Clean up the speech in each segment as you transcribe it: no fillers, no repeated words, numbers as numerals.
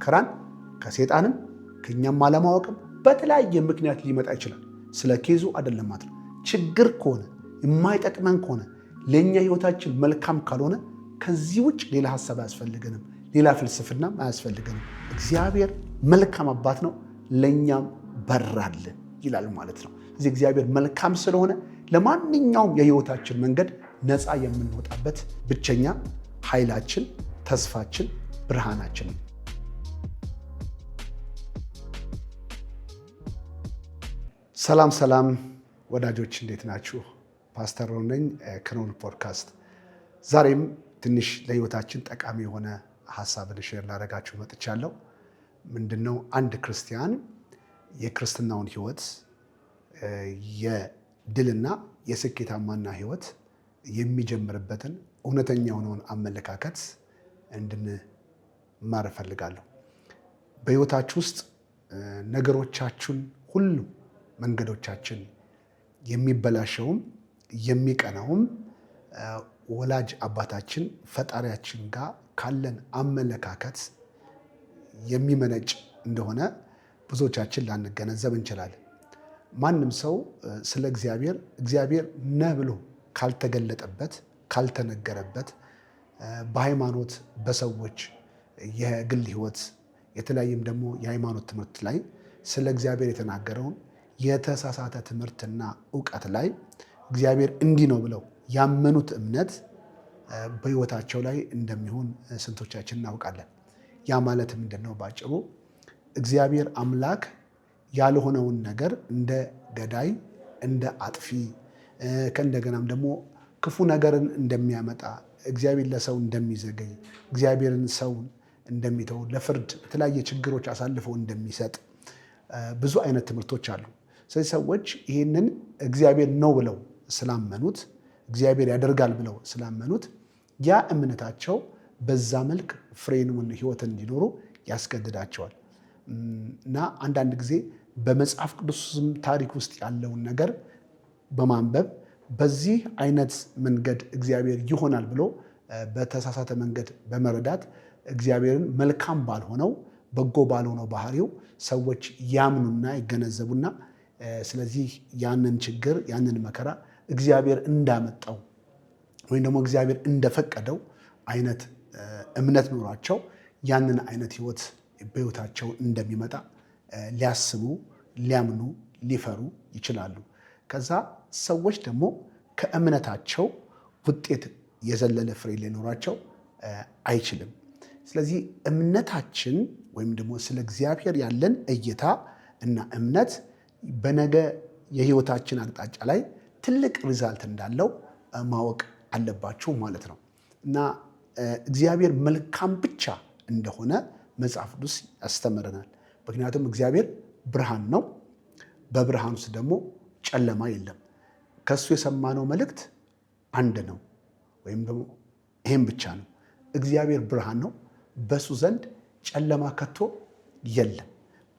መከራን ከሰይጣንም ከኛም አለማወቅም በተለያየ ምክንያት ሊመጣ ይችላል። ስለ ኬዙ አይደለም ማለት ነው። ችግር ከሆነ የማይጠቅመን ከሆነ ለኛ ህይወታችን መልካም ካልሆነ ከዚህ ውጭ ሌላ ሐሳብ አያስፈልገንም፣ ሌላ ፍልስፍናም አያስፈልገንም። እግዚአብሔር መልካም አባት ነው፣ ለኛም በራልን ይላል ማለት ነው። እዚህ እግዚአብሔር መልካም ስለሆነ ለማንኛውም የህይወታችን መንገድ ነፃ የምንወጣበት ብቸኛ ኃይላችን፣ ተስፋችን፣ ብርሃናችን ነው። ሰላም ሰላም ወዳጆች እንዴት ናችሁ? ፓስተር ሮን ነኝ ከሮን ፖድካስት። ዛሬም ትንሽ ለህይወታችን ጠቃሚ የሆነ ሐሳብን ሼር ላደርጋችሁ መጥቻለሁ። ምንድነው? አንድ ክርስቲያን የክርስትናውን ህይወት የድልና የስኬታማና ህይወት የሚጀምርበትን እውነተኛ የሆነውን አመለካከት እንድንማር እፈልጋለሁ። በህይወታችሁ ውስጥ ነገሮቻችሁን ሁሉ መንገዶቻችን የሚበላሸውም የሚቀናውም ወላጅ አባታችን ፈጣሪያችን ጋር ካለን አመለካከት የሚመነጭ እንደሆነ ብዙዎቻችን ላንገነዘብ እንችላለን። ማንም ሰው ስለ እግዚአብሔር ነህ ብሎ ካልተገለጠበት፣ ካልተነገረበት በሃይማኖት በሰዎች የግል ህይወት የተለያየም ደግሞ የሃይማኖት ትምህርት ላይ ስለ እግዚአብሔር የተናገረውን የተሳሳተ ትምህርትና ዕውቀት ላይ እግዚአብሔር እንዲህ ነው ብለው ያመኑት እምነት በህይወታቸው ላይ እንደሚሆን ስንቶቻችን እናውቃለን። ያ ማለት ምንድነው? ባጭሩ እግዚአብሔር አምላክ ያልሆነውን ነገር እንደ ገዳይ፣ እንደ አጥፊ ከእንደገናም ደግሞ ክፉ ነገርን እንደሚያመጣ፣ እግዚአብሔር ለሰው እንደሚዘገይ፣ እግዚአብሔርን ሰውን እንደሚተው፣ ለፍርድ የተለያየ ችግሮች አሳልፈው እንደሚሰጥ ብዙ አይነት ትምህርቶች አሉ። ስለዚህ ሰዎች ይህንን እግዚአብሔር ነው ብለው ስላመኑት፣ እግዚአብሔር ያደርጋል ብለው ስላመኑት ያ እምነታቸው በዛ መልክ ፍሬን ህይወትን እንዲኖሩ ያስገድዳቸዋል። እና አንዳንድ ጊዜ በመጽሐፍ ቅዱስም ታሪክ ውስጥ ያለውን ነገር በማንበብ በዚህ አይነት መንገድ እግዚአብሔር ይሆናል ብሎ በተሳሳተ መንገድ በመረዳት እግዚአብሔርን መልካም ባልሆነው በጎ ባልሆነው ባህሪው ሰዎች ያምኑና ይገነዘቡና ስለዚህ ያንን ችግር ያንን መከራ እግዚአብሔር እንዳመጣው ወይም ደግሞ እግዚአብሔር እንደፈቀደው አይነት እምነት ኖሯቸው ያንን አይነት ህይወት በህይወታቸው እንደሚመጣ ሊያስቡ፣ ሊያምኑ፣ ሊፈሩ ይችላሉ። ከዛ ሰዎች ደግሞ ከእምነታቸው ውጤት የዘለለ ፍሬ ሊኖራቸው አይችልም። ስለዚህ እምነታችን ወይም ደግሞ ስለ እግዚአብሔር ያለን እይታ እና እምነት በነገ የህይወታችን አቅጣጫ ላይ ትልቅ ሪዛልት እንዳለው ማወቅ አለባችሁ ማለት ነው። እና እግዚአብሔር መልካም ብቻ እንደሆነ መጽሐፍ ቅዱስ ያስተምረናል። ምክንያቱም እግዚአብሔር ብርሃን ነው፣ በብርሃን ውስጥ ደግሞ ጨለማ የለም። ከሱ የሰማነው መልእክት አንድ ነው፣ ወይም ደግሞ ይሄም ብቻ ነው። እግዚአብሔር ብርሃን ነው፣ በሱ ዘንድ ጨለማ ከቶ የለም።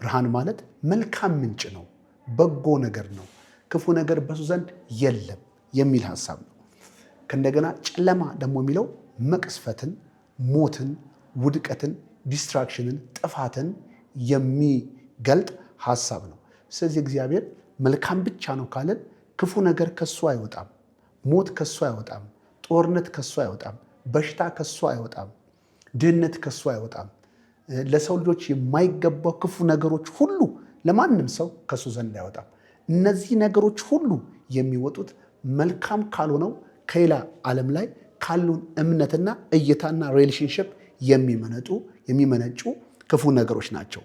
ብርሃን ማለት መልካም ምንጭ ነው፣ በጎ ነገር ነው፣ ክፉ ነገር በሱ ዘንድ የለም የሚል ሐሳብ ነው። ከእንደገና ጨለማ ደግሞ የሚለው መቅስፈትን፣ ሞትን፣ ውድቀትን፣ ዲስትራክሽንን፣ ጥፋትን የሚገልጥ ሐሳብ ነው። ስለዚህ እግዚአብሔር መልካም ብቻ ነው ካለን ክፉ ነገር ከሱ አይወጣም፣ ሞት ከሱ አይወጣም፣ ጦርነት ከሱ አይወጣም፣ በሽታ ከሱ አይወጣም፣ ድህነት ከሱ አይወጣም። ለሰው ልጆች የማይገባው ክፉ ነገሮች ሁሉ ለማንም ሰው ከሱ ዘንድ አይወጣም። እነዚህ ነገሮች ሁሉ የሚወጡት መልካም ካልሆነው ከሌላ ዓለም ላይ ካሉን እምነትና እይታና ሪሌሽንሽፕ የሚመነጩ ክፉ ነገሮች ናቸው።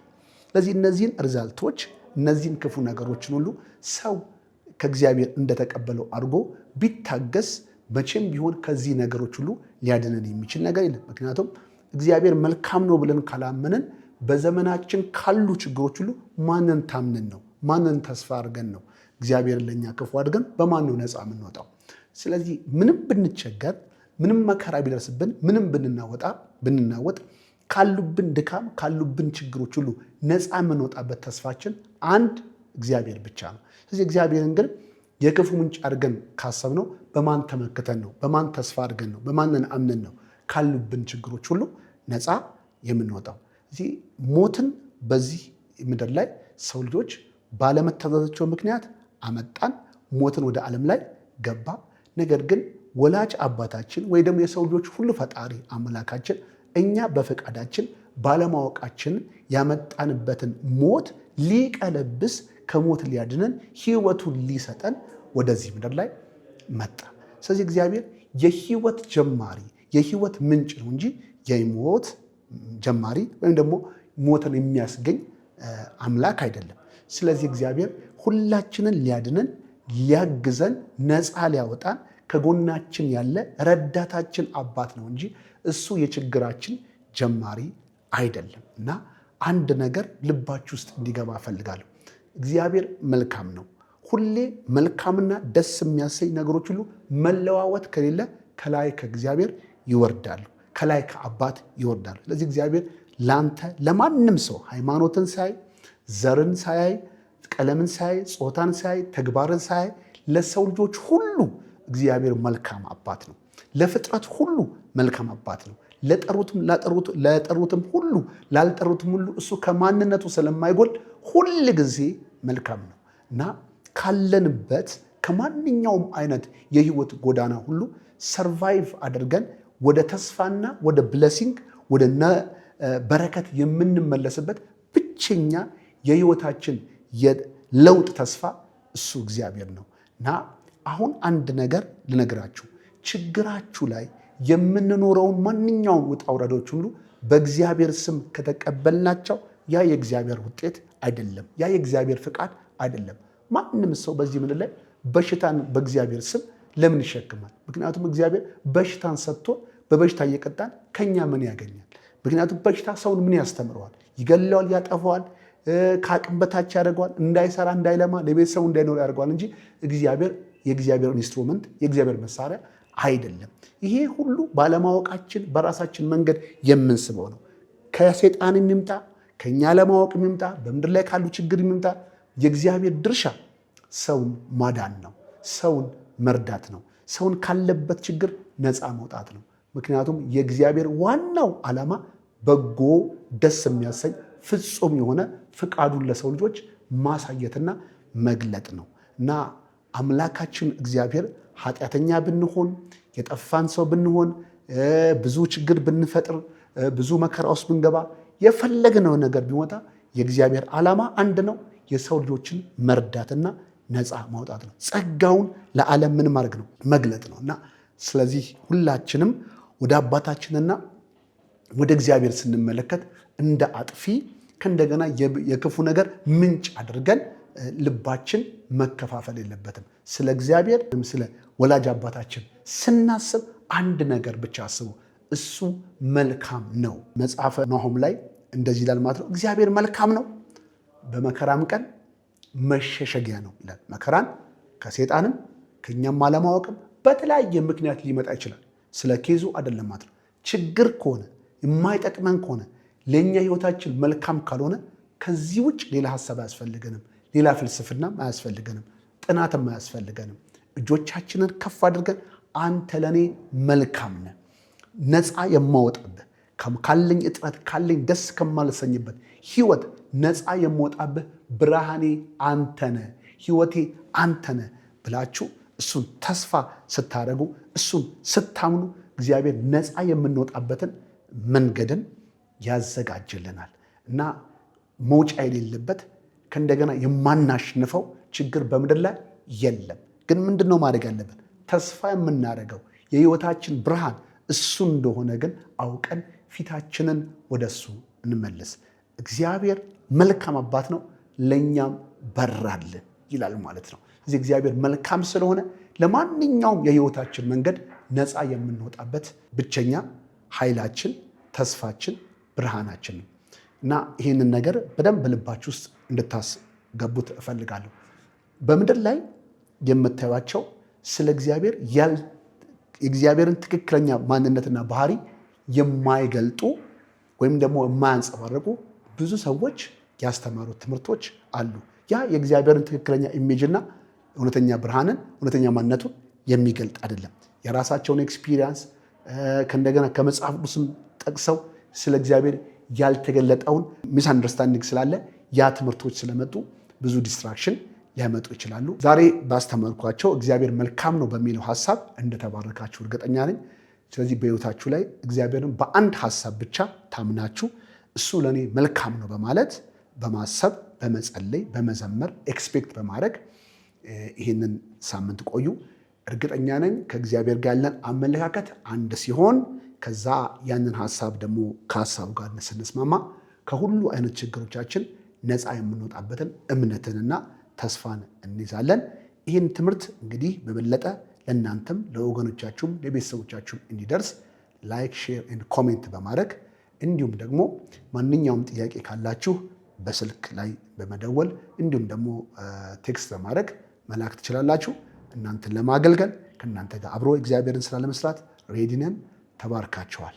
ስለዚህ እነዚህን ሪዛልቶች እነዚህን ክፉ ነገሮችን ሁሉ ሰው ከእግዚአብሔር እንደተቀበለው አድርጎ ቢታገስ መቼም ቢሆን ከዚህ ነገሮች ሁሉ ሊያድነን የሚችል ነገር የለም። ምክንያቱም እግዚአብሔር መልካም ነው ብለን ካላመንን በዘመናችን ካሉ ችግሮች ሁሉ ማንን ታምነን ነው? ማንን ተስፋ አድርገን ነው እግዚአብሔር ለኛ ክፉ አድርገን በማን ነው ነፃ የምንወጣው? ስለዚህ ምንም ብንቸገር፣ ምንም መከራ ቢደርስብን፣ ምንም ብንናወጥ ካሉብን ድካም ካሉብን ችግሮች ሁሉ ነፃ የምንወጣበት ተስፋችን አንድ እግዚአብሔር ብቻ ነው። ስለዚህ እግዚአብሔርን ግን የክፉ ምንጭ አድርገን ካሰብነው በማን ተመክተን ነው? በማን ተስፋ አድርገን ነው? በማንን አምነን ነው ካሉብን ችግሮች ሁሉ ነፃ የምንወጣው? እዚህ ሞትን በዚህ ምድር ላይ ሰው ልጆች ባለመታዘዛቸው ምክንያት አመጣን። ሞትን ወደ ዓለም ላይ ገባ። ነገር ግን ወላጅ አባታችን ወይ ደግሞ የሰው ልጆች ሁሉ ፈጣሪ አምላካችን እኛ በፈቃዳችን ባለማወቃችን ያመጣንበትን ሞት ሊቀለብስ ከሞት ሊያድነን ሕይወቱን ሊሰጠን ወደዚህ ምድር ላይ መጣ። ስለዚህ እግዚአብሔር የሕይወት ጀማሪ የሕይወት ምንጭ ነው እንጂ የሞት ጀማሪ ወይም ደግሞ ሞትን የሚያስገኝ አምላክ አይደለም። ስለዚህ እግዚአብሔር ሁላችንን ሊያድነን ሊያግዘን ነፃ ሊያወጣን ከጎናችን ያለ ረዳታችን አባት ነው እንጂ እሱ የችግራችን ጀማሪ አይደለም። እና አንድ ነገር ልባችሁ ውስጥ እንዲገባ እፈልጋለሁ። እግዚአብሔር መልካም ነው። ሁሌ መልካምና ደስ የሚያሰኝ ነገሮች ሁሉ መለዋወጥ ከሌለ ከላይ ከእግዚአብሔር ይወርዳሉ፣ ከላይ ከአባት ይወርዳሉ። ስለዚህ እግዚአብሔር ላንተ ለማንም ሰው ሃይማኖትን ሳያይ፣ ዘርን ሳያይ፣ ቀለምን ሳያይ፣ ጾታን ሳያይ፣ ተግባርን ሳያይ ለሰው ልጆች ሁሉ እግዚአብሔር መልካም አባት ነው። ለፍጥረት ሁሉ መልካም አባት ነው። ለጠሩትም ሁሉ ላልጠሩትም ሁሉ እሱ ከማንነቱ ስለማይጎል ሁል ጊዜ መልካም ነው እና ካለንበት ከማንኛውም አይነት የህይወት ጎዳና ሁሉ ሰርቫይቭ አድርገን ወደ ተስፋና ወደ ብለሲንግ ወደ በረከት የምንመለስበት ብቸኛ የህይወታችን የለውጥ ተስፋ እሱ እግዚአብሔር ነው እና አሁን አንድ ነገር ልነግራችሁ። ችግራችሁ ላይ የምንኖረውን ማንኛውም ውጣ ውረዶች ሁሉ በእግዚአብሔር ስም ከተቀበልናቸው ያ የእግዚአብሔር ውጤት አይደለም፣ ያ የእግዚአብሔር ፍቃድ አይደለም። ማንም ሰው በዚህ ምድር ላይ በሽታን በእግዚአብሔር ስም ለምን ይሸክማል? ምክንያቱም እግዚአብሔር በሽታን ሰጥቶ በበሽታ እየቀጣን ከኛ ምን ያገኛል? ምክንያቱም በሽታ ሰውን ምን ያስተምረዋል? ይገለዋል፣ ያጠፈዋል፣ ከአቅም በታች ያደርገዋል፣ እንዳይሰራ እንዳይለማ፣ ለቤተሰቡ እንዳይኖር ያደርገዋል እንጂ እግዚአብሔር የእግዚአብሔር ኢንስትሩመንት የእግዚአብሔር መሳሪያ አይደለም። ይሄ ሁሉ ባለማወቃችን በራሳችን መንገድ የምንስበው ነው። ከሰይጣን የሚምጣ ከኛ ለማወቅ የሚምጣ በምድር ላይ ካሉ ችግር የሚምጣ የእግዚአብሔር ድርሻ ሰውን ማዳን ነው፣ ሰውን መርዳት ነው፣ ሰውን ካለበት ችግር ነፃ መውጣት ነው። ምክንያቱም የእግዚአብሔር ዋናው ዓላማ በጎ ደስ የሚያሰኝ ፍጹም የሆነ ፍቃዱን ለሰው ልጆች ማሳየትና መግለጥ ነው እና አምላካችን እግዚአብሔር ኃጢአተኛ ብንሆን የጠፋን ሰው ብንሆን ብዙ ችግር ብንፈጥር ብዙ መከራ ውስጥ ብንገባ የፈለግነው ነገር ቢመጣ የእግዚአብሔር ዓላማ አንድ ነው፣ የሰው ልጆችን መርዳትና ነፃ ማውጣት ነው። ጸጋውን ለዓለም ምን ማድረግ ነው? መግለጥ ነው እና ስለዚህ ሁላችንም ወደ አባታችንና ወደ እግዚአብሔር ስንመለከት እንደ አጥፊ ከእንደገና የክፉ ነገር ምንጭ አድርገን ልባችን መከፋፈል የለበትም። ስለ እግዚአብሔር ስለ ወላጅ አባታችን ስናስብ አንድ ነገር ብቻ አስቡ፣ እሱ መልካም ነው። መጽሐፈ ናሆም ላይ እንደዚህ ይላል ማለት ነው። እግዚአብሔር መልካም ነው፣ በመከራም ቀን መሸሸጊያ ነው ይላል። መከራን ከሰይጣንም ከእኛም አለማወቅም በተለያየ ምክንያት ሊመጣ ይችላል። ስለ ኬዙ አይደለም ማለት ነው። ችግር ከሆነ የማይጠቅመን ከሆነ ለእኛ ህይወታችን መልካም ካልሆነ ከዚህ ውጭ ሌላ ሀሳብ አያስፈልገንም፣ ሌላ ፍልስፍናም አያስፈልገንም፣ ጥናትም አያስፈልገንም። እጆቻችንን ከፍ አድርገን አንተ ለእኔ መልካም ነህ፣ ነፃ የማወጣብህ ካለኝ እጥረት ካለኝ ደስ ከማልሰኝበት ህይወት ነፃ የማወጣብህ ብርሃኔ አንተ ነህ፣ ህይወቴ አንተ ነህ ብላችሁ እሱን ተስፋ ስታደርጉ እሱን ስታምኑ እግዚአብሔር ነፃ የምንወጣበትን መንገድን ያዘጋጅልናል እና መውጫ የሌለበት ከእንደገና የማናሽንፈው ችግር በምድር ላይ የለም። ግን ምንድን ነው ማድረግ ያለብን? ተስፋ የምናደርገው የህይወታችን ብርሃን እሱ እንደሆነ ግን አውቀን ፊታችንን ወደ እሱ እንመልስ። እግዚአብሔር መልካም አባት ነው፣ ለእኛም በራልን ይላል ማለት ነው። እዚህ እግዚአብሔር መልካም ስለሆነ ለማንኛውም የህይወታችን መንገድ ነፃ የምንወጣበት ብቸኛ ኃይላችን፣ ተስፋችን፣ ብርሃናችን ነው እና ይህንን ነገር በደንብ በልባችሁ ውስጥ እንድታስገቡት እፈልጋለሁ። በምድር ላይ የምታዩቸው ስለ እግዚአብሔር የእግዚአብሔርን ትክክለኛ ማንነትና ባህሪ የማይገልጡ ወይም ደግሞ የማያንጸባርቁ ብዙ ሰዎች ያስተማሩት ትምህርቶች አሉ። ያ የእግዚአብሔርን ትክክለኛ ኢሜጅና እውነተኛ ብርሃንን እውነተኛ ማንነቱን የሚገልጥ አይደለም። የራሳቸውን ኤክስፒሪየንስ ከእንደገና ከመጽሐፍ ቅዱስም ጠቅሰው ስለ እግዚአብሔር ያልተገለጠውን ሚስ አንደርስታንዲንግ ስላለ ያ ትምህርቶች ስለመጡ ብዙ ዲስትራክሽን ሊያመጡ ይችላሉ። ዛሬ ባስተማርኳቸው እግዚአብሔር መልካም ነው በሚለው ሐሳብ እንደተባረካችሁ እርግጠኛ ነኝ። ስለዚህ በሕይወታችሁ ላይ እግዚአብሔርን በአንድ ሐሳብ ብቻ ታምናችሁ እሱ ለእኔ መልካም ነው በማለት በማሰብ በመጸለይ በመዘመር ኤክስፔክት በማድረግ ይህንን ሳምንት ቆዩ። እርግጠኛ ነኝ ከእግዚአብሔር ጋር ያለን አመለካከት አንድ ሲሆን ከዛ ያንን ሐሳብ ደግሞ ከሐሳቡ ጋር ስንስማማ ከሁሉ አይነት ችግሮቻችን ነፃ የምንወጣበትን እምነትንና ተስፋን እንይዛለን። ይህን ትምህርት እንግዲህ በበለጠ ለእናንተም ለወገኖቻችሁም ለቤተሰቦቻችሁም እንዲደርስ ላይክ፣ ሼር ኤንድ ኮሜንት በማድረግ እንዲሁም ደግሞ ማንኛውም ጥያቄ ካላችሁ በስልክ ላይ በመደወል እንዲሁም ደግሞ ቴክስት በማድረግ መላክ ትችላላችሁ። እናንተን ለማገልገል ከእናንተ ጋር አብሮ እግዚአብሔርን ስራ ለመስራት ሬዲ ነን። ተባርካችኋል።